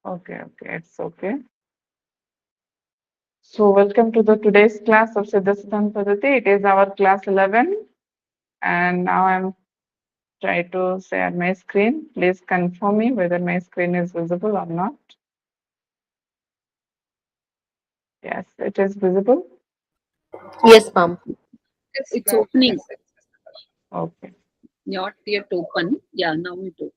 Okay, it's okay. So welcome to the today's class of Siddhanta Paddhati. It is our class 11, and now I'm trying to share my screen. Please confirm me whether my screen is visible or not. Yes, it is visible. Yes, ma'am. It's opening, Okay. not yet open. Yeah, now it open.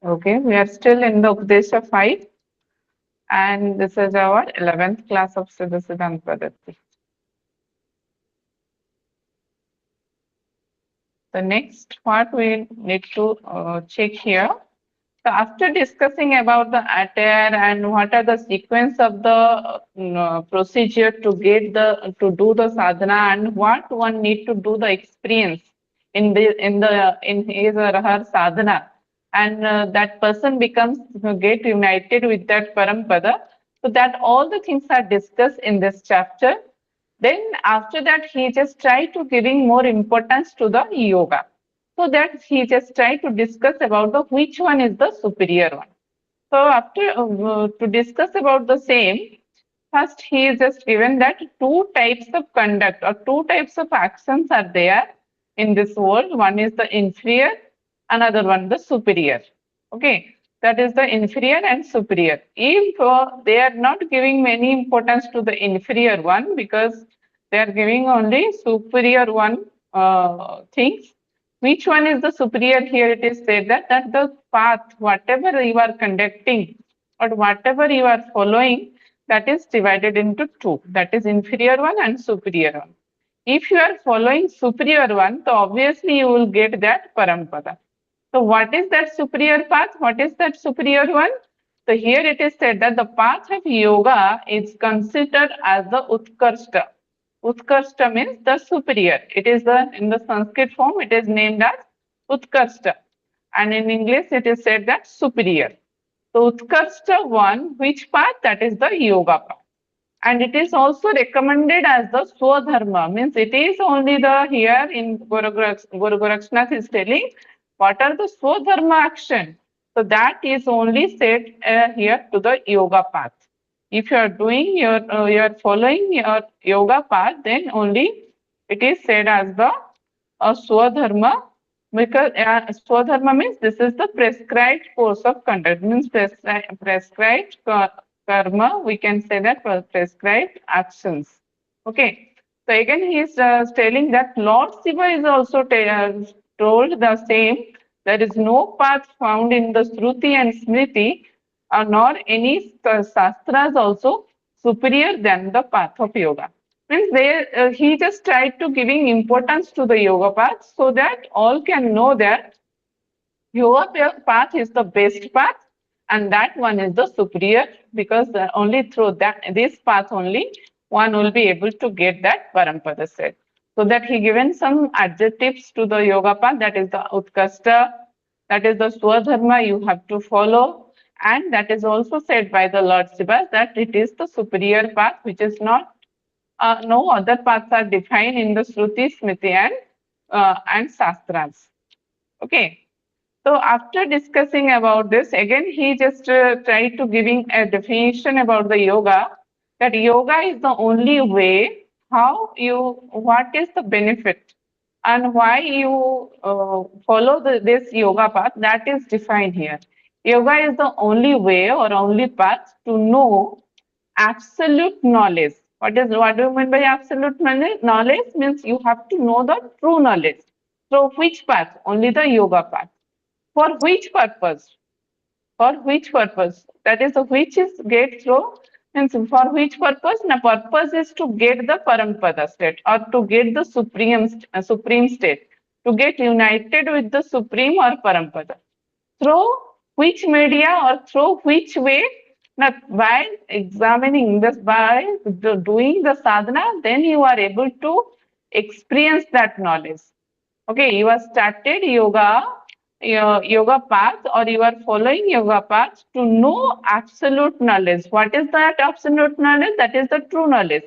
Okay, we are still in the Updesha 5, and this is our 11th class of Siddhanta Paddhati. The next part we need to check here. So after discussing about the attire and what are the sequence of the procedure to get the to do the sadhana and what one need to do the experience in his or her sadhana, and that person becomes get united with that parampada. So that all the things are discussed in this chapter. Then after that he just try to giving more importance to the yoga, so that he just try to discuss about the which one is the superior one. So after to discuss about the same, first he is just given that two types of conduct or two types of actions are there in this world. One is the inferior, another one the superior. Okay, that is the inferior and superior. If they are not giving many importance to the inferior one, because they are giving only superior one things. Which one is the superior? Here it is said that the path, whatever you are conducting or whatever you are following, that is divided into two. That is inferior one and superior one. If you are following superior one, so obviously you will get that parampada. So what is that superior path? What is that superior one? So here it is said that the path of yoga is considered as the utkarshta. Utkarshta means the superior. It is the in the Sanskrit form it is named as utkarshta, and in English it is said that superior. So utkarshta one, which path? That is the yoga path. And it is also recommended as the swadharma, means it is only the here in Guru Gorakshnath is telling what are the swadharma action. So that is only said here to the yoga path. If you are doing you are following your yoga path, then only it is said as the swadharma, because swadharma means this is the prescribed course of conduct, means prescribed karma, we can say that for prescribed actions. Okay. So again he is telling that Lord Shiva is also told the same. There is no path found in the Shruti and Smriti, nor any shastras also superior than the path of yoga. Means he just tried to giving importance to the yoga path so that all can know that yoga path is the best path, and that one is the superior, because only through that this path only one will be able to get that parampada set. So that he given some adjectives to the yoga path, that is the utkasta, that is the swadharma you have to follow, and that is also said by the Lord Shiva that it is the superior path, which is not no other paths are defined in the Shruti, Smriti, and Shastras. Okay. So after discussing about this, again he just tried to giving a definition about the yoga. That yoga is the only way how you, what is the benefit and why you follow this yoga path, that is defined here. Yoga is the only way or only path to know absolute knowledge. What do you mean by absolute knowledge? Knowledge means you have to know the true knowledge. So which path? Only the yoga path. For which purpose? For which purpose? That is the which is get through, means for which purpose? The purpose is to get the parampada state or to get the supreme state, to get united with the supreme or parampada. Through which media or through which way? Now, by examining this, by doing the sadhana, then you are able to experience that knowledge. Okay, you have started yoga path, or you are following yoga path to know absolute knowledge. What is that absolute knowledge? That is the true knowledge.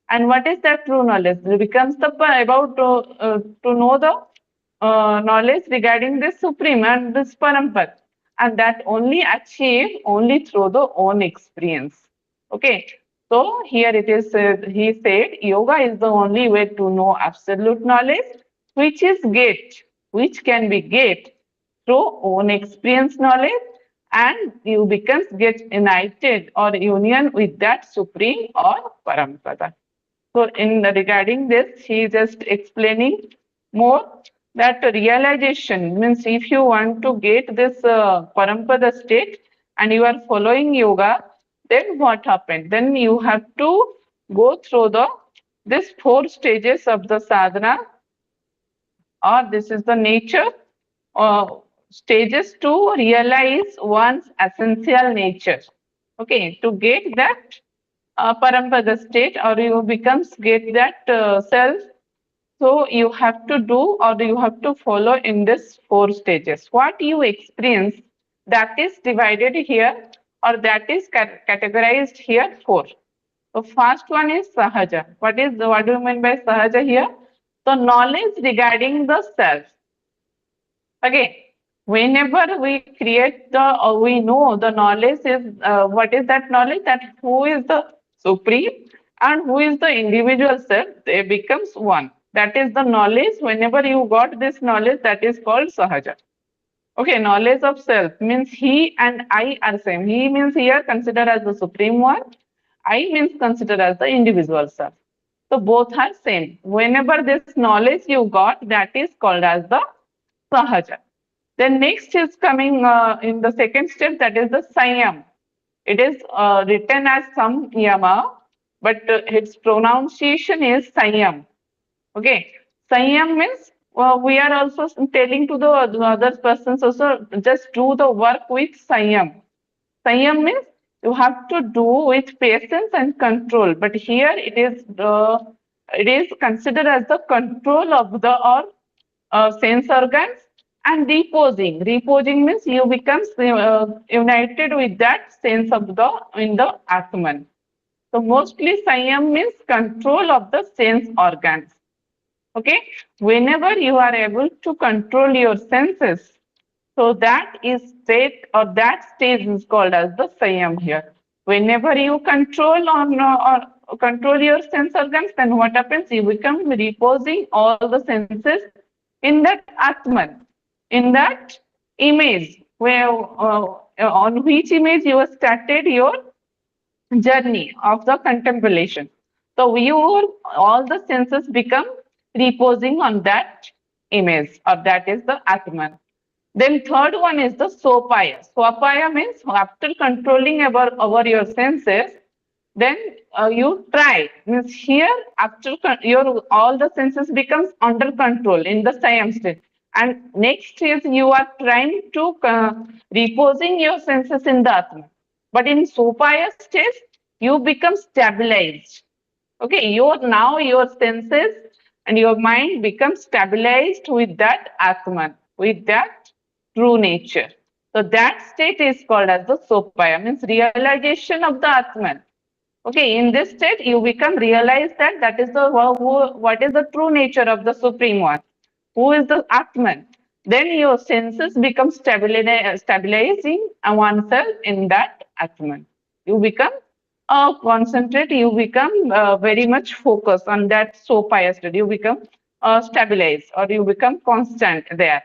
And what is that true knowledge? It becomes the about to know the knowledge regarding this supreme and this parampad. and that only achieved only through the own experience. Okay, so here it is, he said, yoga is the only way to know absolute knowledge, which can be get through own experience knowledge, and you becomes get united or union with that supreme or parampada. So in regarding this, he is just explaining more that realization means if you want to get this parampada state and you are following yoga, then what happened? Then you have to go through the this 4 stages of the sadhana, or this is the nature stages to realize one's essential nature. Okay, to get that parampada state, or you becomes get that self, so you have to do or you have to follow in this 4 stages. What you experience, that is divided here, or that is categorized here 4. So first one is sahaja. What do you mean by sahaja here? So knowledge regarding the self. Okay, whenever we create the, or we know the knowledge is, what is that knowledge? That who is the supreme and who is the individual self, they becomes one. That is the knowledge. Whenever you got this knowledge, that is called sahaja. Okay, knowledge of self means he and I are same. He means here considered as the supreme one. I means considered as the individual self. So both are same. Whenever this knowledge you got, that is called as the sahaja. Then next is coming in the second step, that is the Sanyam. It is written as some yama, but its pronunciation is Sanyam. Okay, Sanyam means we are also telling to the other persons also, just do the work with Sanyam. Sanyam means you have to do with patience and control, but here it is considered as the control of the or sense organs, and reposing. Reposing means you become united with that sense of the in the Atman. So mostly Sanyam means control of the sense organs. Okay, whenever you are able to control your senses, so that is state or that stage is called as the Sanyam here. Whenever you control or control your sense organs, then what happens? You become reposing all the senses in that Atman, in that image, where on which image you have started your journey of the contemplation. So all the senses become reposing on that image, or that is the Atman. Then third one is the Sopaya. Sopaya means after controlling over your senses, then you try. Means here after your all the senses becomes under control in the Siam state. And next is you are trying to reposing your senses in the Atma. But in Sopaya stage, you become stabilized. Okay, now your senses and your mind becomes stabilized with that Atman, with that true nature. So that state is called as the Sopaya, means realization of the Atman. Okay, in this state, you become realize that that is the what is the true nature of the Supreme One, who is the Atman. Then your senses become stabilizing oneself in that Atman. You become concentrate, you become very much focused on that Sopaya state. You become stabilized, or you become constant there.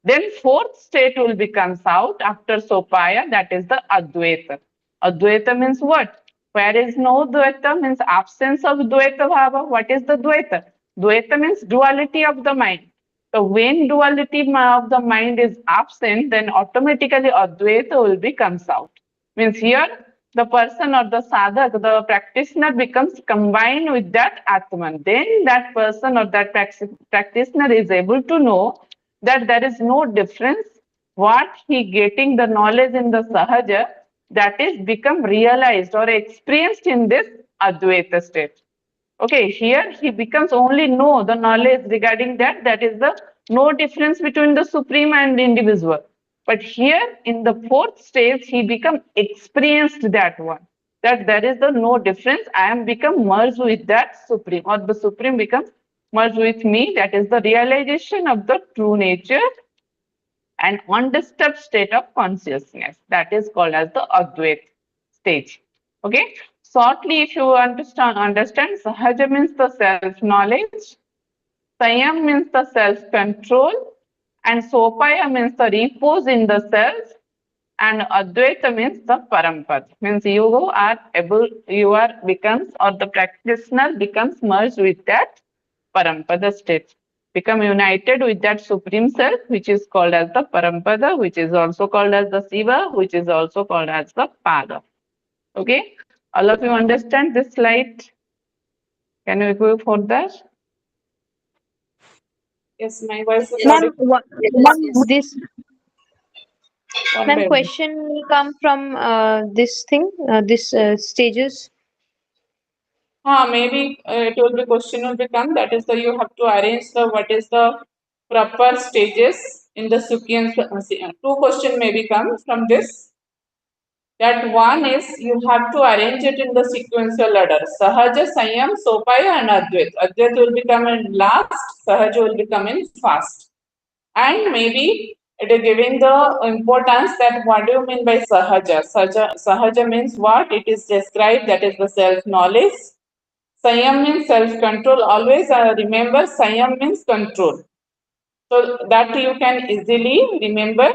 Then fourth state will becomes out after Sopaya, that is the Advaita. Advaita means what? Where is no Dvaita means absence of Dvaita Bhava. What is the Dvaita? Dvaita means duality of the mind. So when duality of the mind is absent, then automatically Advaita will be comes out. Means here the person or the sadhak, the practitioner becomes combined with that Atman. Then that person or that practitioner is able to know that there is no difference. What he getting the knowledge in the Sahaja, that is become realized or experienced in this Advaita state. Okay, here he becomes only know the knowledge regarding that, that is the no difference between the supreme and individual. But here in the fourth stage, he become experienced that one, that there is the no difference. I am become merged with that supreme, or the supreme becomes merged with me. That is the realization of the true nature and undisturbed state of consciousness. That is called as the Advait stage. Okay. Shortly, if you understand, Sahaja means the self-knowledge, Sayam means the self-control, and Sopaya means the repose in the self, and Advaita means the Parampad. Means you are able, you are becomes, or the practitioner becomes merged with that Parampada state. Become united with that Supreme Self, which is called as the Parampada, which is also called as the Siva, which is also called as the Pada. Okay? All of you understand this slide? Can you go for that? Yes, my voice is Ma'am, audible. this One ma'am by one. question will come from this thing, this stages. Maybe it will be question will become, that is the you have to arrange the what is the proper stages in the Sukhian. Two question may become from this. That one is you have to arrange it in the sequential order. Sahaja, Sanyam, Sopaya and Advait. Advait will become in last, Sahaja will become in fast. And maybe it is giving the importance that what do you mean by Sahaja? Sahaja means what? It is described, that is the self-knowledge. Sanyam means self-control. Always remember Sanyam means control. So that you can easily remember.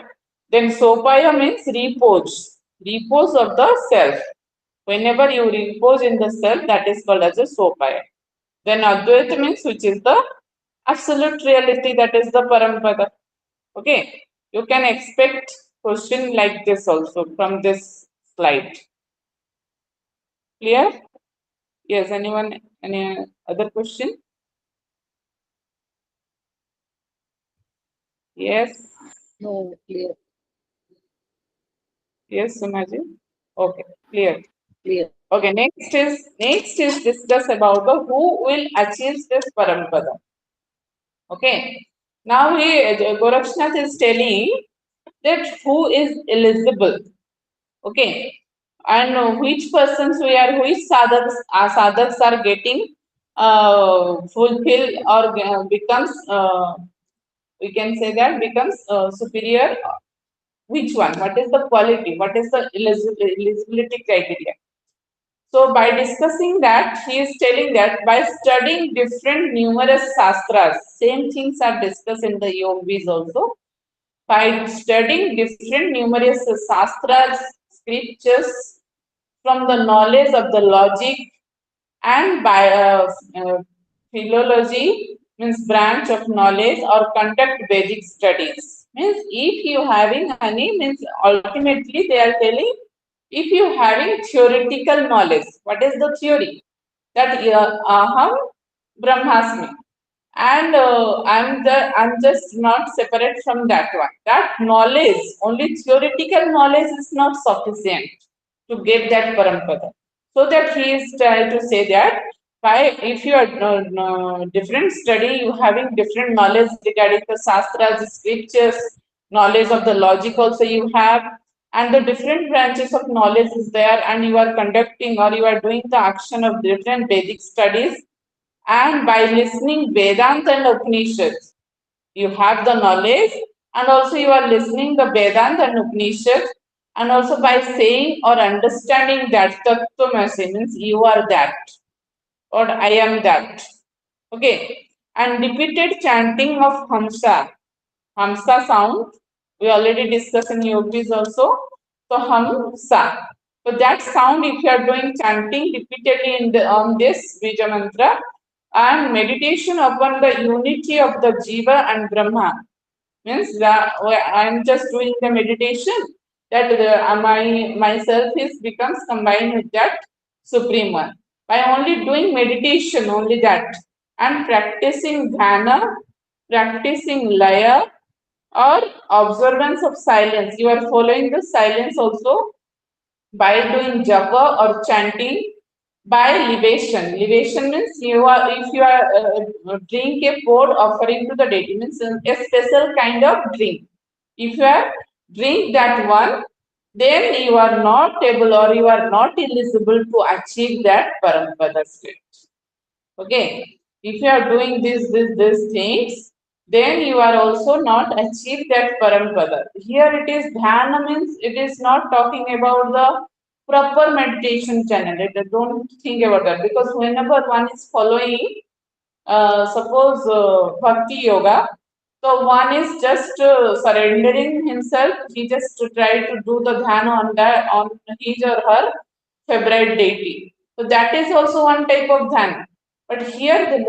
Then Sopaya means repose. Repose of the self. Whenever you repose in the self, that is called as a Sopaya. Then Advaita means which is the absolute reality, that is the Parampada. Okay. You can expect question like this also from this slide. Clear? Yes, anyone, any other question? Yes. No, clear. Yes, Sumaji. Okay, clear. Clear. Okay, next is discuss about the who will achieve this parampada. Okay. Now Gorakshnath is telling that who is eligible. Okay. And which persons which sadhaks are getting fulfilled or becomes we can say that becomes superior. Which one? What is the quality? What is the eligibility criteria? So by discussing that, he is telling that by studying different numerous sastras, same things are discussed in the yogis also. By studying different numerous sastras, scriptures, from the knowledge of the logic and by philology means branch of knowledge or conduct Vedic studies. Means if you having any means ultimately they are telling if you having theoretical knowledge, what is the theory? That aham brahmasmi, and I'm just not separate from that one. That knowledge, only theoretical knowledge is not sufficient to get that parampada. So that he is trying to say that by if you are different study, you having different knowledge regarding the sastras, scriptures, knowledge of the logic also you have, and the different branches of knowledge is there, and you are conducting or you are doing the action of different Vedic studies, and by listening Vedanta and Upanishads, you have the knowledge, and also you are listening the Vedanta and Upanishads, and also by saying or understanding that Tattvamasi means you are that, or I am that. Okay. And repeated chanting of Hamsa sound, we already discussed in yogis also. So Hamsa. So that sound, if you are doing chanting repeatedly on this Bija mantra, and meditation upon the unity of the Jiva and Brahma, means that I am just doing the meditation that myself is becomes combined with that Supreme One. By only doing meditation, only that, and practicing dhyana, practicing laya, or observance of silence. You are following the silence also by doing japa or chanting, by libation. Libation means you are if you are drink a pour offering to the deity, means a special kind of drink. If you are drink that one, then you are not able or you are not eligible to achieve that parampada state. Okay. If you are doing these things, then you are also not achieved that parampada. Here it is dhyana means it is not talking about the proper meditation channel. Don't think about that, because whenever one is following, suppose bhakti yoga, so one is just surrendering himself. He just try to do the dhyana on that, on his or her favorite deity. So that is also one type of dhyana. But here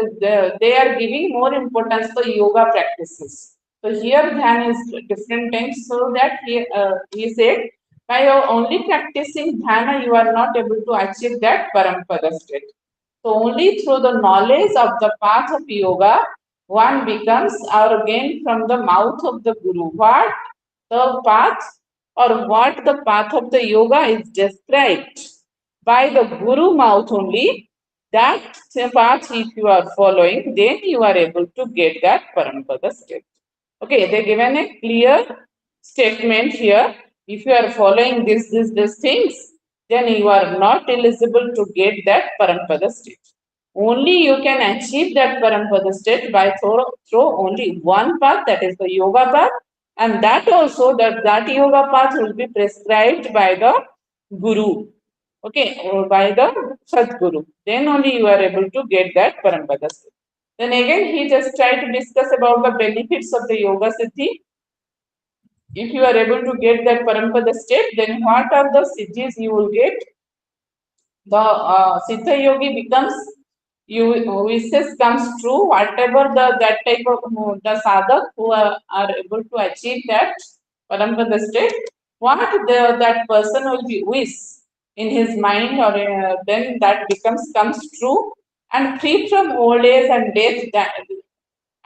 they are giving more importance to yoga practices. So here dhyana is different times. So that he said, by only practicing dhyana, you are not able to achieve that parampada state. So only through the knowledge of the path of yoga, one becomes or gain from the mouth of the guru. What the path or what the path of the yoga is described by the guru mouth only. That path, if you are following, then you are able to get that parampada state. Okay, they given a clear statement here. If you are following these things, then you are not eligible to get that parampada state. Only you can achieve that parampada state by through only one path, that is the yoga path, and that also that yoga path will be prescribed by the guru. Okay, or by the Sadguru. Then only you are able to get that parampada state. Then again, he just tried to discuss about the benefits of the yoga siddhi. If you are able to get that parampada state, then what are the siddhis you will get? The Siddha yogi becomes, you wishes comes true. Whatever that type of the sadhak who are able to achieve that parampada state, what that person will be wish in his mind, or then that comes true, and free from old age and death,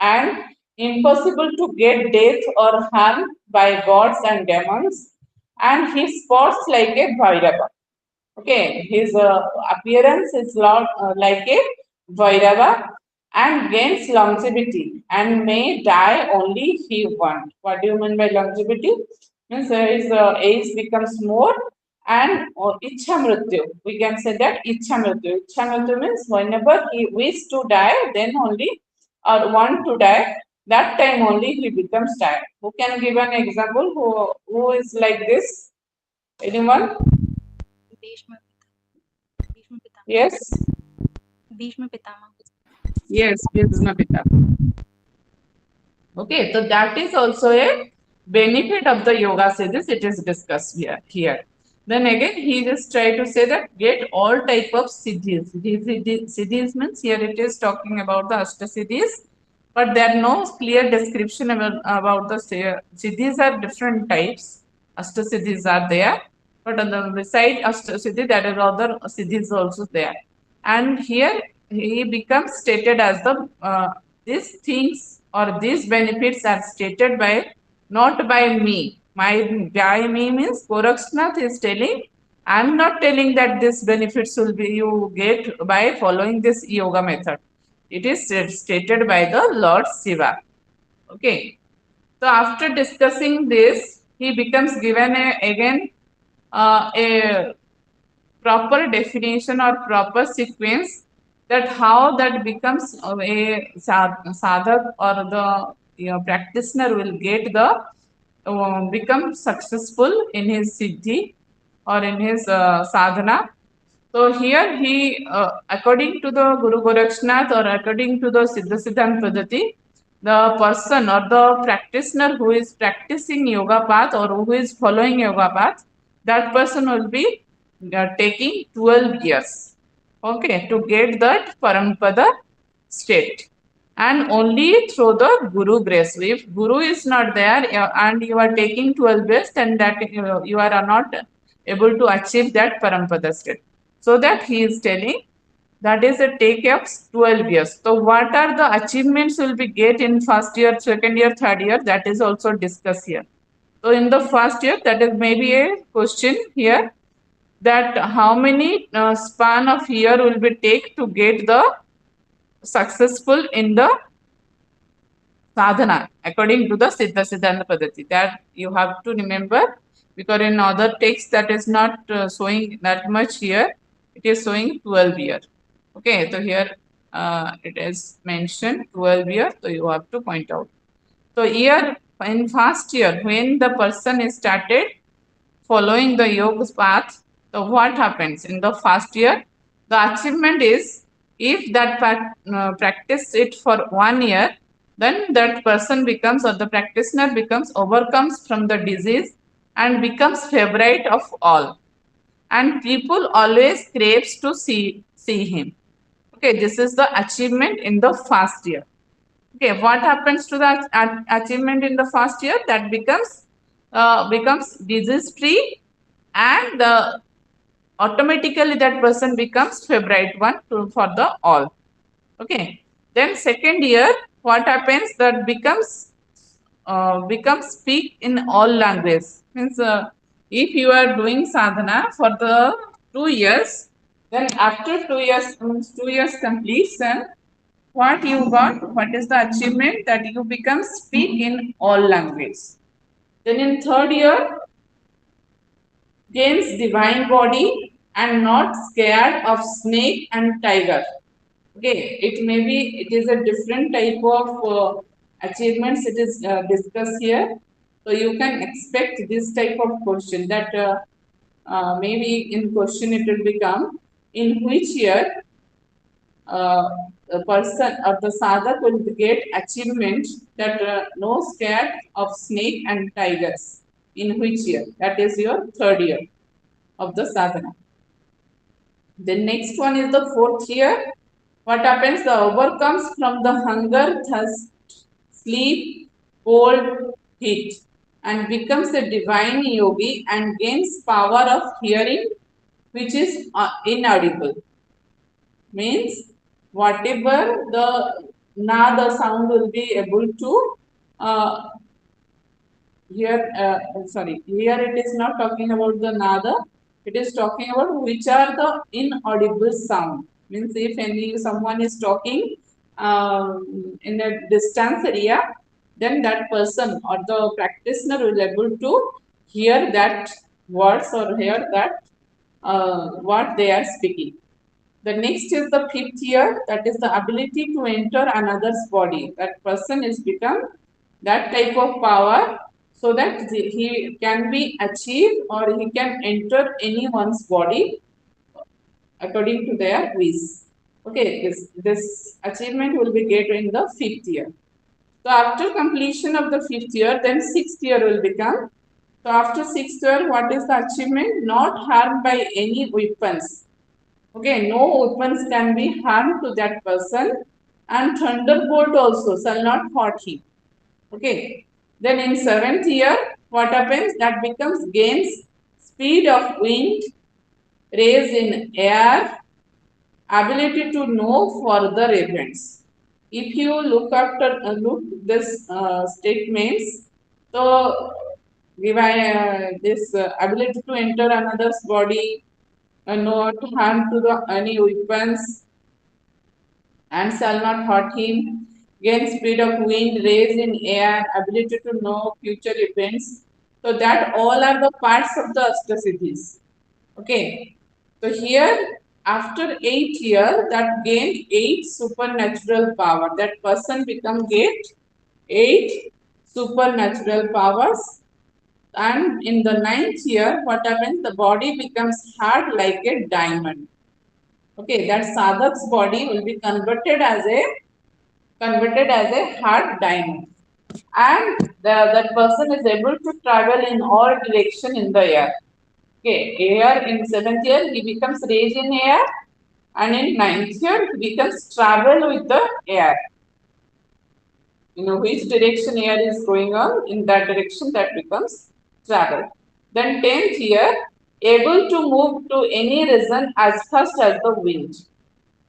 and impossible to get death or harm by gods and demons, and he sports like a Bhairava. Okay, his appearance is like a Vairava and gains longevity and may die only he want. What do you mean by longevity? Means his age becomes more, and Ichha Mrityu. We can say that Ichha Mrityu. Ichha Mrityu means whenever he wishes to die, then only, or want to die, that time only he becomes tired. Who can give an example? Who is like this? Anyone? Bhishma Pitama. Yes. Bhishma Pitama. Yes, Bhishma Pitama. Okay, so that is also a benefit of the yoga siddhis. It is discussed here. Then again, he just try to say that get all type of siddhis. Siddhis means here it is talking about the Ashtasiddhis, but there are no clear description about the siddhis are different types. Ashtasiddhis are there, but on the beside Ashtasiddhi, there are other siddhis also there. And here he becomes stated as the these things or these benefits are stated by not by me. By me means Gorakshnath is telling. I am not telling that this benefits will be you get by following this yoga method. It is stated by the Lord Shiva. Okay. So after discussing this, he becomes given again a proper definition or proper sequence, that how that becomes a sadhak or the practitioner will get the become successful in his siddhi or in his sadhana. So here he, according to the Guru Gorakshnath or according to the Siddhanta Paddhati, the person or the practitioner who is practicing yoga path or who is following yoga path, that person will be taking 12 years, okay, to get that parampada state, and only through the Guru grace. If Guru is not there and you are taking 12 years, then that you are not able to achieve that parampada state. So that he is telling that is a take of 12 years. So what are the achievements will be get in first year, second year, third year? That is also discussed here. So in the first year, that is maybe a question here, that how many span of year will be take to get the successful in the sadhana according to the Siddhanta Paddhati. That you have to remember, because in other texts that is not showing that much here. It is showing 12 year. Okay, so here it is mentioned 12 year, so you have to point out. So here in first year, when the person is started following the yoga path, so what happens in the first year? The achievement is, if that practice it for 1 year, then that person becomes, or the practitioner becomes, overcomes from the disease and becomes favorite of all. And people always craves to see him. Okay, this is the achievement in the first year. Okay, what happens to the achievement in the first year? That becomes disease free, and automatically that person becomes favorite one for the all. Okay, then second year, what happens? That becomes speak in all languages. Means if you are doing sadhana for the 2 years, then after 2 years, means 2 years completion, what you got? What is the achievement? That you become speak in all languages. Then in third year, gains divine body and not scared of snake and tiger. Okay, it may be, it is a different type of achievements it is discussed here. So you can expect this type of question, that maybe in question it will become, in which year the person or the sadhak will get achievement that no scared of snake and tigers. In which year? That is your third year of the sadhana. The next one is the fourth year. What happens? The overcomes from the hunger, thirst, sleep, cold, heat, and becomes a divine yogi and gains power of hearing, which is inaudible. Means whatever the sound will be able to here. Here it is not talking about the nada. It is talking about which are the inaudible sound. Means if someone is talking in a distance area, then that person or the practitioner will able to hear that words or hear that what they are speaking. The next is the fifth year, that is the ability to enter another's body. That person is become that type of power, so that he can be achieved or he can enter anyone's body according to their wish. Okay, this achievement will be get in the fifth year. So after completion of the fifth year, then sixth year will become. So after sixth year, what is the achievement? Not harmed by any weapons. Okay, no weapons can be harmed to that person, and thunderbolt also shall not hurt him. Okay, then in seventh year, what happens? That becomes gains speed of wind, raise in air, ability to know further events. If you look this statements, so this ability to enter another's body, not harm to any weapons, and shall not hurt him, gain speed of wind, raise in air, ability to know future events. So that all are the parts of the Ashtasiddhis. Okay. So here, after 8 years, that gain 8 supernatural power. That person get 8 supernatural powers. And in the 9th year, what happens? The body becomes hard like a diamond. Okay, that sadhak's body will be converted as a hard diamond, and that person is able to travel in all direction in the air. Okay, here in 7th year he becomes raise in air, and in 9th year he becomes travel with the air. You know which direction air is going on, in that direction that becomes travel. Then 10th year, able to move to any region as fast as the wind.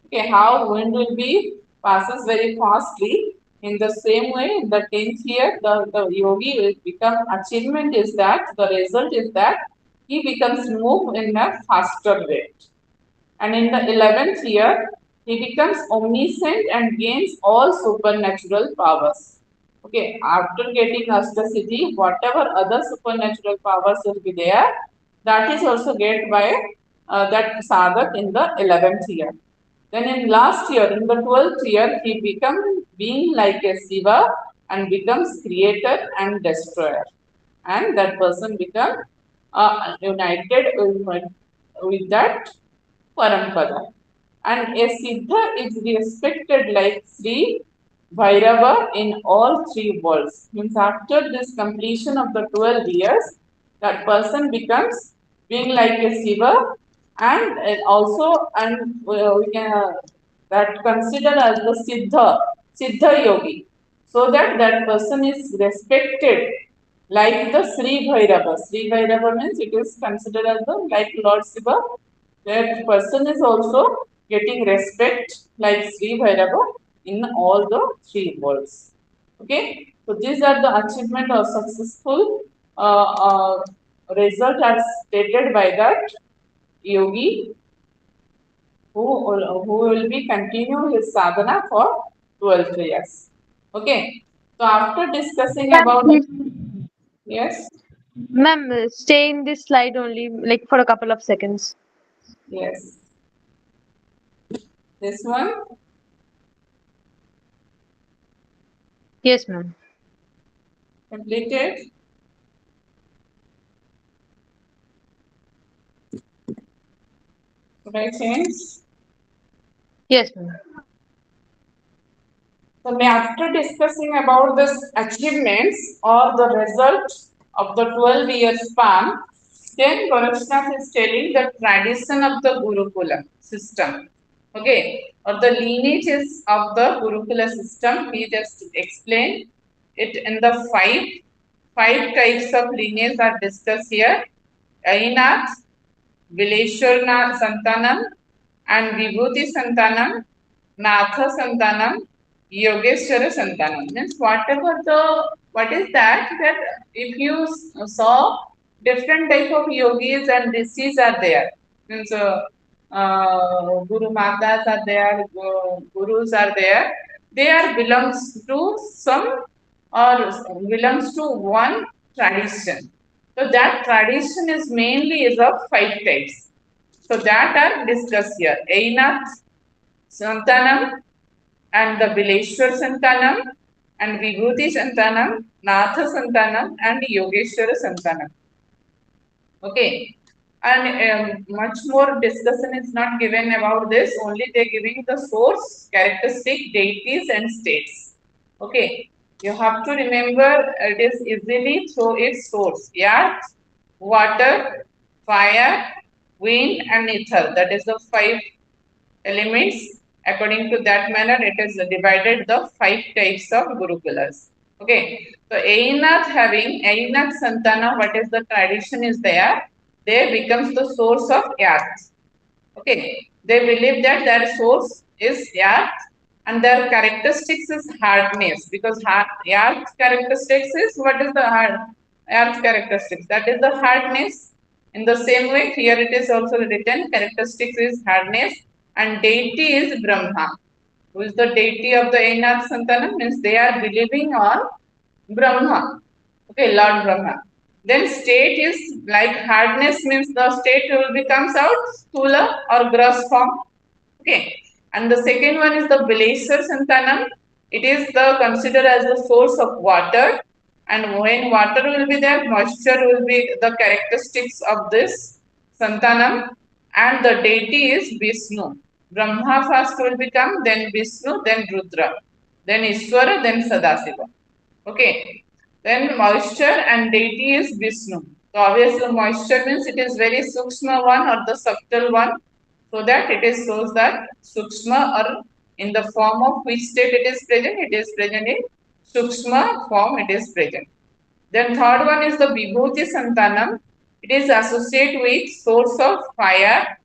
Okay, how wind will be passes very fastly. In the same way, in the 10th year, the yogi will become, achievement is that, the result is that he becomes move in a faster rate. And in the 11th year, he becomes omniscient and gains all supernatural powers. Okay, after getting Ashtasiddhi, whatever other supernatural powers will be there, that is also get by that sadhak in the 11th year. Then in last year, in the 12th year, he become being like a Shiva and becomes creator and destroyer. And that person becomes united with that Parampada. And a Siddha is respected like Sri Bhairava in all three worlds. Means after this completion of the 12 years, that person becomes being like a Shiva, and also we can that consider as the Siddha yogi, so that that person is respected like the Sri Bhairava. Sri Bhairava means it is considered as the like Lord Shiva. That person is also getting respect like Sri Bhairava in all the three worlds. Okay, so these are the achievement or successful result as stated by that yogi who will be continue his sadhana for 12 years. Okay, so after discussing about yes, Ma'am, stay in this slide only, like for a couple of seconds. yes, this one. Yes, ma'am. Completed. Should I change? Yes, ma'am. So after discussing about this achievements or the result of the 12-year span, then Gorakshnath is telling the tradition of the Gurukula system. Okay, or the lineages of the Gurukula system. He just explained it in the five types of lineage are discussed here. Ainath, Vileshwarna Santanam, and Vibhuti Santanam, Natha Santanam, Yogeshwara Santanam. Means what is that? That if you saw different type of yogis and rishis are there. Means Guru Matas are there, Gurus are there. They are belongs to some or belongs to one tradition. So that tradition is mainly is of five types. So that are discussed here. Ainath Santanam and the Bileshwar Santanam and Vibhuti Santanam, Natha Santanam and Yogeshwara Santanam. Okay. And much more discussion is not given about this, only they are giving the source, characteristic, deities and states. Okay. You have to remember it is easily through its source. Earth, water, fire, wind and ether. That is the five elements. According to that manner, it is divided the five types of Gurukulas. Okay. So Ainath Santana, what is the tradition is there? There becomes the source of earth. Okay. They believe that their source is earth and their characteristics is hardness, because earth characteristics is what is the earth characteristics? That is the hardness. In the same way, here it is also written characteristics is hardness and deity is Brahma. Who is the deity of the Ainath Santanam? Means they are believing on Brahma. Okay, Lord Brahma. Then state is like hardness means the state will becomes out stula or gross form. Okay. And the second one is the Bileshwar Santanam. It is the considered as the source of water. And when water will be there, moisture will be the characteristics of this Santanam. And the deity is Vishnu. Brahma first will become, then Vishnu, then Rudra, then Ishvara, then Sadasiva. Okay. Then moisture and deity is Vishnu. So obviously moisture means it is very sukshma one or the subtle one. So that it is shows that sukshma or in the form of which state it is present. It is present in sukshma form it is present. Then third one is the Vibhuti Santanam. It is associated with source of fire.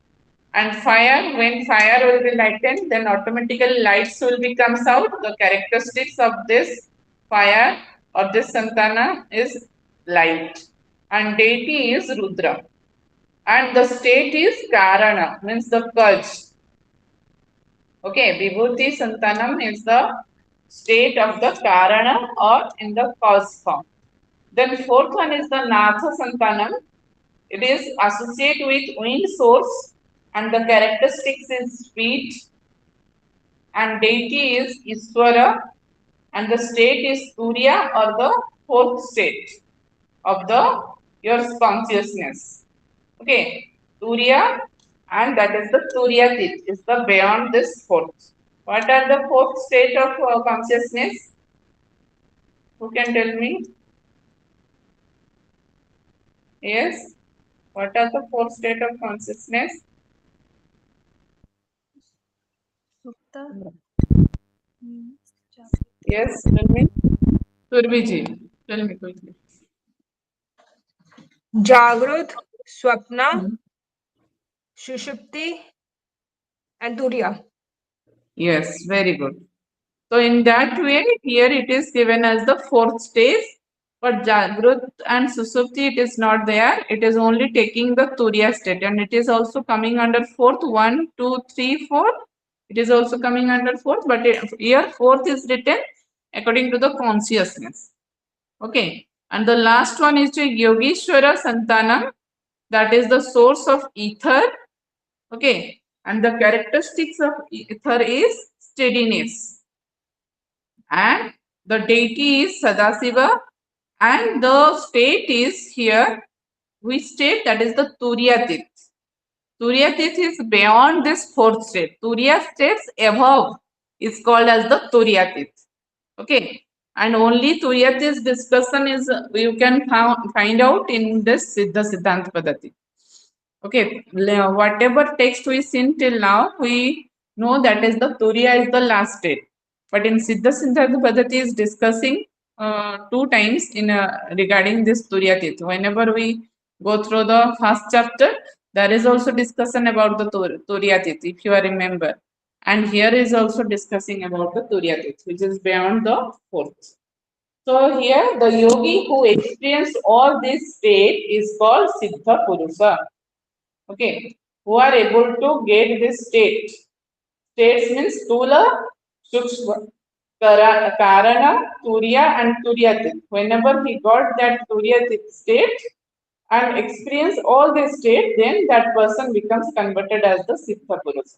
And fire, when fire will be lightened, then automatically lights will be comes out. The characteristics of this fire or this Santana is light. And deity is Rudra. And the state is Karana, means the cause. Okay, Vibhuti Santanam is the state of the Karana or in the cause form. Then fourth one is the Natha Santanam. It is associated with wind source and the characteristics is speed and deity is Iswara and the state is Turiya or the fourth state of the your consciousness. Okay, Turiya, and that is the Turiyatit, is the beyond this fourth. What are the fourth state of consciousness? Who can tell me? Yes. What are the fourth state of consciousness? Supta. Yes, tell me. Surbiji, tell me quickly. Jagrut, Swapna, Shushupti, and Turiya. Yes, very good. So in that way, here it is given as the fourth stage, but Jagrut and Susupti, it is not there. It is only taking the Turiya state, and it is also coming under fourth. 1, 2, 3, 4. It is also coming under fourth, but here fourth is written according to the consciousness. Okay, and the last one is the Yogeshwara Santanam, that is the source of ether. Okay, and the characteristics of ether is steadiness, and the deity is Sadasiva, and the state is here, which state? That is the Turiyatit. Turiyatit is beyond this fourth state. Turiya states above is called as the Turiyatit. Okay, and only Turiyatit discussion is you can find out in this Siddha Siddhanta Paddhati. Okay, whatever text we seen till now, we know that is the Turiya is the last state. But in Siddha Siddhanta Paddhati is discussing 2 times in regarding this Turiyatit. Whenever we go through the first chapter, there is also discussion about the Turiyatit, if you remember. And here is also discussing about the Turiyatit, which is beyond the fourth. So here the yogi who experienced all this state is called Siddha Purusha. Okay, who are able to get this state. States means Stula, Sukshma, Karana, Turiya and Turiyatit. Whenever he got that Turiyatit state and experience all this state, then that person becomes converted as the Siddha Purusha.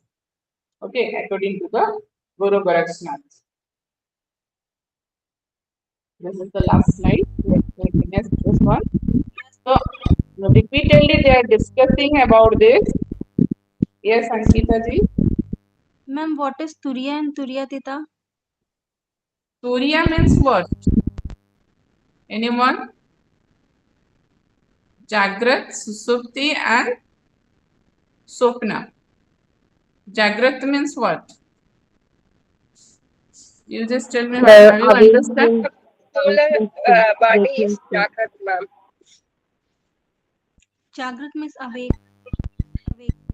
Okay, according to the Guru Gorakshnath. This is the last slide. Let's take next this one. So repeatedly they are discussing about this. Yes, Ankita ji. Ma'am, what is Turiya and Turiyatita? Turiya means what? Anyone? Jagrat, Susupti and Sopna. Jagrat means what? You just tell me, have you understand? Solar body is Jagrat, ma'am. Jagrat means awake.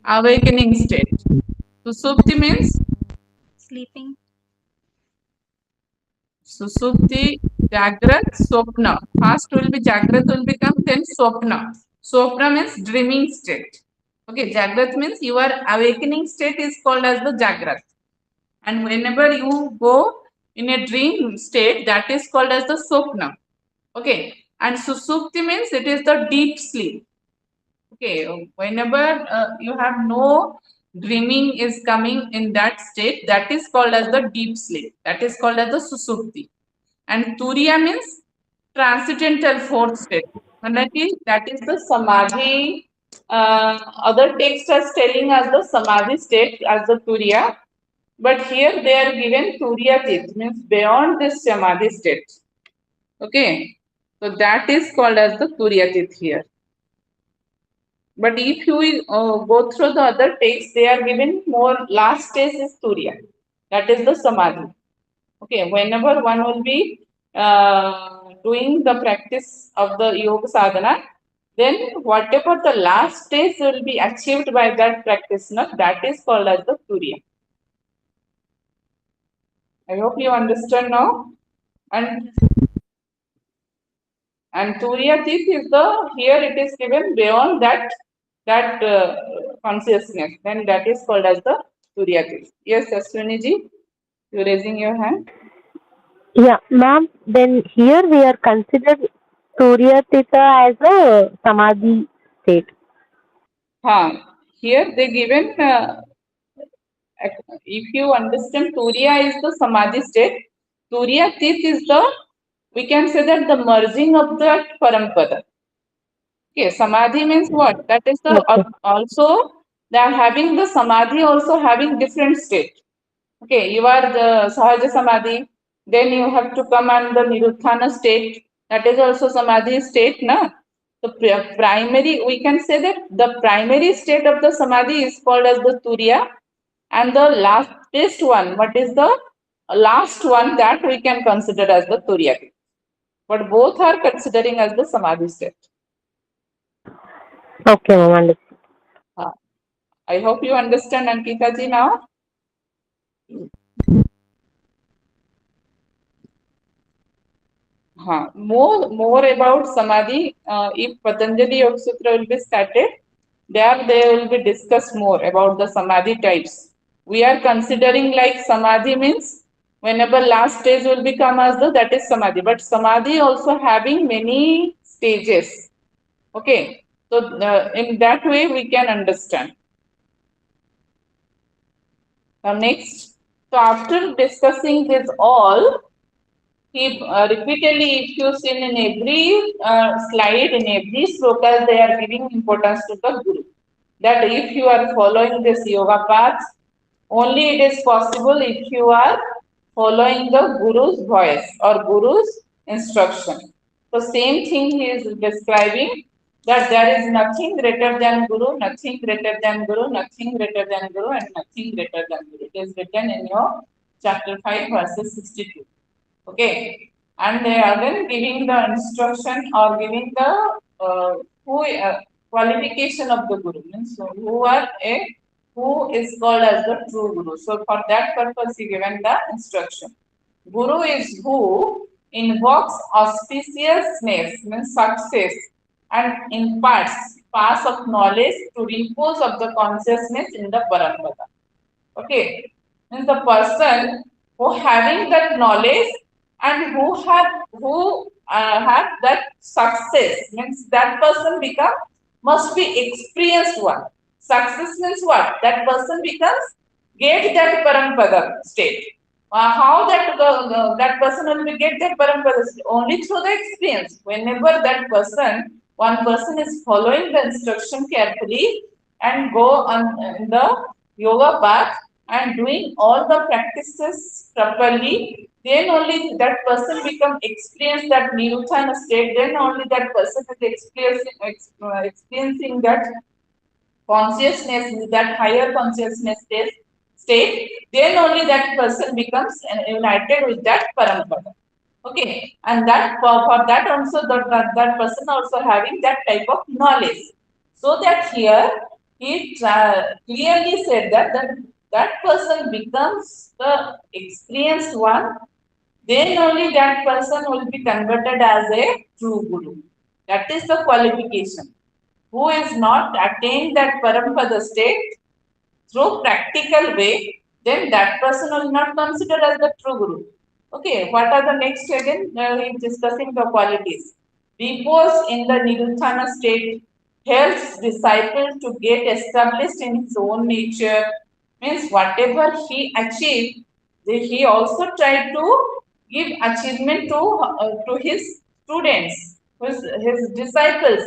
Awakening state. Susupti means Sleeping. Susupti, Jagrat, Sopna. First will be Jagrat will become, then Sopna. Sopna means dreaming state. Okay, Jagrat means your awakening state is called as the Jagrat. And whenever you go in a dream state, that is called as the Sopna. Okay, and Susupti means it is the deep sleep. Okay, whenever you have no dreaming is coming in that state, that is called as the deep sleep. That is called as the Susupti. And Turiya means transcendental fourth state. And that is the Samadhi. Other texts are telling us the Samadhi state as the Turiya. But here they are given Turiyatit, means beyond this Samadhi state. Okay. So that is called as the Turiyatit here. But if you go through the other texts, they are given more last stage is Turiya. That is the Samadhi. Okay, whenever one will be doing the practice of the yoga sadhana, then whatever the last stage will be achieved by that practitioner, that is called as the Turiya. I hope you understand now. And Turiyatit is the, here it is given beyond that consciousness, then that is called as the Turiyatit. Yes, Ashwini ji, you raising your hand. Yeah, ma'am. Then here we are considered Suryatita as a Samadhi state. Here they given, if you understand, Turiya is the Samadhi state, Turyatit is the, we can say that the merging of that Parampada. Okay, Samadhi means what? That is the Okay. also they are having the Samadhi also having different state. Okay, you are the Sahaja Samadhi, then you have to come on the Niruddhana state. That is also Samadhi state, na? The primary, we can say that the primary state of the Samadhi is called as the Turiya, and the lastest one, what is the last one, that we can consider as the Turiya. But both are considering as the Samadhi state. Okay, ma'am. Understood. I hope you understand, Ankita ji, now. More about Samadhi. If Patanjali Yoga Sutra will be started, there they will be discussed more about the Samadhi types. We are considering like Samadhi means whenever last stage will become as though that is Samadhi. But Samadhi also having many stages. Okay. So in that way we can understand. Now next. So after discussing this all, he repeatedly, if you see in every slide, in every sloka, they are giving importance to the Guru. That if you are following this yoga path, only it is possible if you are following the Guru's voice or Guru's instruction. So same thing he is describing, that there is nothing greater than Guru, nothing greater than Guru, nothing greater than Guru, and nothing greater than Guru. It is written in your chapter 5, verses 62. Okay, and they are then giving the instruction or giving the qualification of the Guru, means who is called as the true Guru. So for that purpose he given the instruction. Guru is who invokes auspiciousness, means success, and imparts path of knowledge to repose of the consciousness in the Parampara. Okay, means the person who having that knowledge and who have that success, means that person become, must be experienced one. Success means what? That person becomes, get that Parampada state. How that person will be get that Parampada state? Only through the experience. Whenever that person, one person is following the instruction carefully and go on in the yoga path and doing all the practices properly, then only that person become experience that Niruddhana state, then only that person is experiencing that consciousness, that higher consciousness state, then only that person becomes united with that Parampara. Okay, and that for that also that person also having that type of knowledge. So that here he clearly said that person becomes the experienced one, then only that person will be converted as a true Guru. That is the qualification. Who is not attained that Parampada state through practical way, then that person will not consider as the true Guru. Okay, what are the next again? He is discussing the qualities. Repose in the Niruddhana state helps disciple to get established in his own nature. Means whatever he achieved, he also tried to give achievement to his students, his disciples.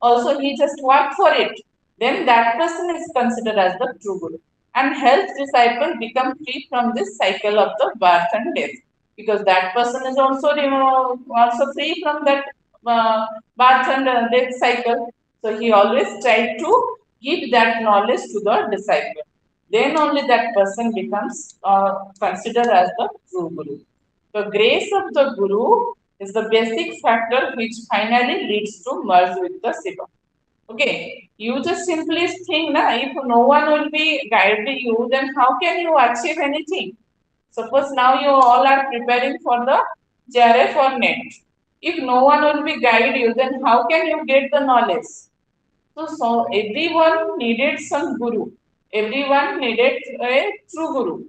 Also, he just worked for it. Then that person is considered as the true Guru and helps disciple become free from this cycle of the birth and death, because that person is also also free from that birth and death cycle. So he always tried to give that knowledge to the disciple. Then only that person becomes considered as the true Guru. The grace of the Guru is the basic factor which finally leads to merge with the Siva. Okay, you just simply think, na, if no one will be guiding you, then how can you achieve anything? Suppose now you all are preparing for the JRF or NET. If no one will be guide you, then how can you get the knowledge? So everyone needed some guru. Everyone needed a true guru.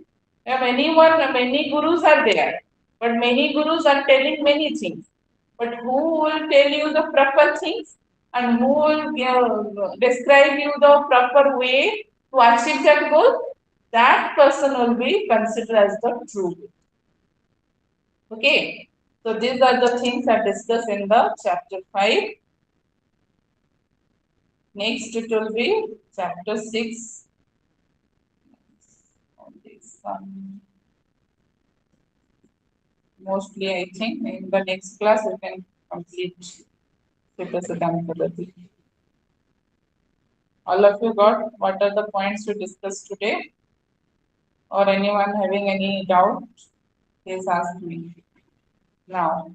Many gurus are there, but many gurus are telling many things. But who will tell you the proper things and who will describe you the proper way to achieve that goal? That person will be considered as the true guru. Okay, so these are the things are discussed in the chapter 5. Next it will be chapter 6. Mostly I think in the next class we can complete Siddhanta Paddhati. All of you got what are the points we discussed today? Or anyone having any doubt? Please ask me now.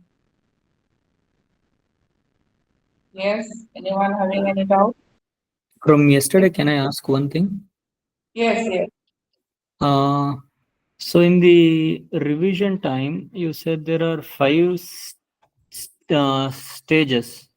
Yes, anyone having any doubt? From yesterday, can I ask one thing? Yes, yes. So in the revision time, you said there are 5 stages.